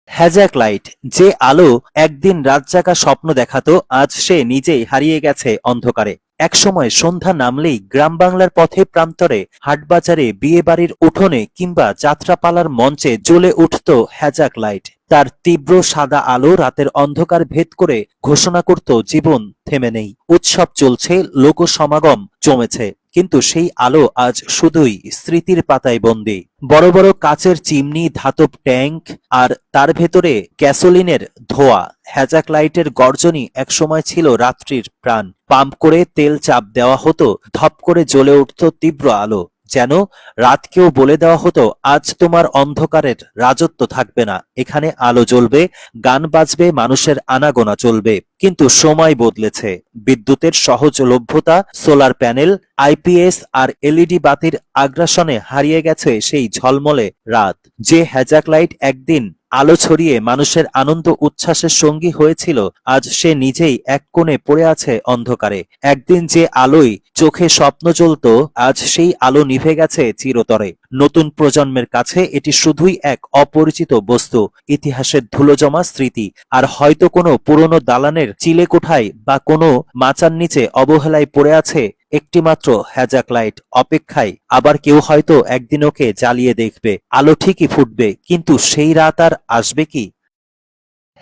হ্যাজাক light, যে আলো একদিন রাতজাগা স্বপ্ন দেখাতো, আজ সে নিজেই হারিয়ে গেছে অন্ধকারে। একসময় সন্ধ্যা নামলেই গ্রাম বাংলার পথে প্রান্তরে, হাটবাজারে, বিয়েবাড়ির উঠোনে কিংবা যাত্রাপালার মঞ্চে জ্বলে উঠত হ্যাজাক লাইট। তার তীব্র সাদা আলো রাতের অন্ধকার ভেদ করে ঘোষণা করত জীবন থেমে নেই, উৎসব চলছে, লোকসমাগম জমেছে। কিন্তু সেই আলো আজ শুধুই স্মৃতির পাতায় বন্দী। বড় বড় কাচের চিমনি, ধাতব ট্যাঙ্ক আর তার ভেতরে গ্যাসোলিনের ধোঁয়া। হ্যাজাক লাইটের গর্জনই একসময় ছিল রাত্রির প্রাণ। পাম্প করে তেল চাপ দেওয়া হতো, ধপ করে জ্বলে উঠত তীব্র আলো। যেন রাতকেও বলে দেওয়া হতো, আজ তোমার অন্ধকারের রাজত্ব থাকবে না, এখানে আলো জ্বলবে, গান বাজবে, মানুষের আনাগোনা চলবে। কিন্তু সময় বদলেছে। বিদ্যুতের সহজলভ্যতা, সোলার প্যানেল, আইপিএস আর এলইডি বাতির আগ্রাসনে হারিয়ে গেছে সেই ঝলমলে রাত। যে হ্যাজাক লাইট একদিন আলো ছড়িয়ে মানুষের আনন্দ উচ্ছ্বাসের সঙ্গী হয়েছিল, আজ সে নিজেই এক কোণে পড়ে আছে অন্ধকারে। একদিন যে আলোয় চোখে স্বপ্ন জ্বলত, আজ সেই আলো নিভে গেছে চিরতরে। নতুন প্রজন্মের কাছে এটি শুধুই এক অপরিচিত বস্তু, ইতিহাসের ধুলোজমা স্মৃতি। আর হয়তো কোনো পুরনো দালানের চিলেকোঠায় বা কোনো মাচার নিচে অবহেলায় পড়ে আছে একটিমাত্র হ্যাজাক লাইট, অপেক্ষায়। আবার কেউ হয়তো একদিন ওকে জ্বালিয়ে দেখবে। আলো ঠিকই ফুটবে, কিন্তু সেই রাত আর আসবে কি?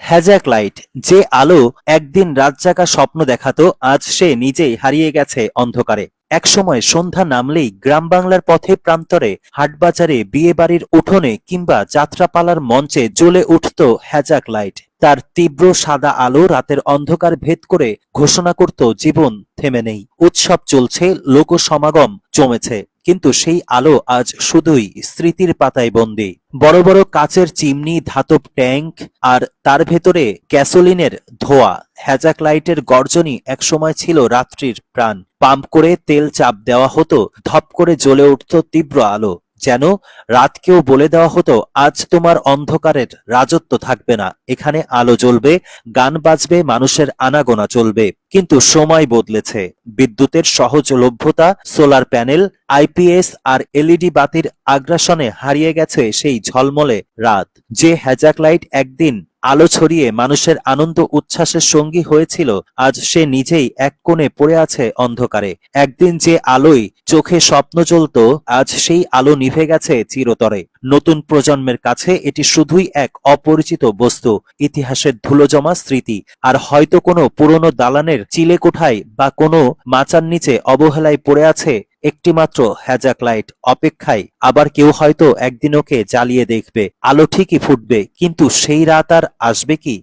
হ্যাজাক লাইট, যে আলো একদিন রাতজাগা স্বপ্ন দেখাতো, আজ সে নিজেই হারিয়ে গেছে অন্ধকারে। একসময় সন্ধ্যা নামলেই গ্রাম বাংলার পথে প্রান্তরে, হাটবাজারে, বিয়েবাড়ির উঠোনে কিংবা যাত্রাপালার মঞ্চে জ্বলে উঠত হ্যাজাক লাইট। তার তীব্র সাদা আলো রাতের অন্ধকার ভেদ করে ঘোষণা করত জীবন থেমে নেই, উৎসব চলছে, লোকসমাগম জমেছে। কিন্তু সেই আলো আজ শুধুই স্মৃতির পাতায় বন্দী। বড় বড় কাচের চিমনি, ধাতব ট্যাঙ্ক আর তার ভেতরে গ্যাসোলিনের ধোঁয়া। হ্যাজাক লাইটের গর্জনই একসময় ছিল রাত্রির প্রাণ। পাম্প করে তেল চাপ দেওয়া হতো, ধপ করে জ্বলে উঠত তীব্র আলো। যেন রাতকেও বলে দেওয়া হতো, আজ তোমার অন্ধকারের রাজত্ব থাকবে না, এখানে আলো জ্বলবে, গান বাজবে, মানুষের আনাগোনা চলবে। কিন্তু সময় বদলেছে। বিদ্যুতের সহজলভ্যতা, সোলার প্যানেল, আইপিএস আর এলইডি বাতির আগ্রাসনে হারিয়ে গেছে সেই ঝলমলে রাত। যে হ্যাজাক লাইট একদিন আলো ছড়িয়ে মানুষের আনন্দ উচ্ছ্বাসের সঙ্গী হয়েছিল, আজ সে নিজেই এক কোণে পড়ে আছে অন্ধকারে। একদিন যে আলোয় চোখে স্বপ্ন জ্বলত, আজ সেই আলো নিভে গেছে চিরতরে। নতুন প্রজন্মের কাছে এটি শুধুই এক অপরিচিত বস্তু, ইতিহাসের ধুলোজমা স্মৃতি। আর হয়তো কোনো পুরনো দালানের চিলেকোঠায় বা কোনো মাচার নিচে অবহেলায় পড়ে আছে একটিমাত্র হ্যাজাক লাইট, অপেক্ষায়। আবার কেউ হয়তো একদিন ওকে জ্বালিয়ে দেখবে। আলো ঠিকই ফুটবে, কিন্তু সেই রাত আর আসবে কি?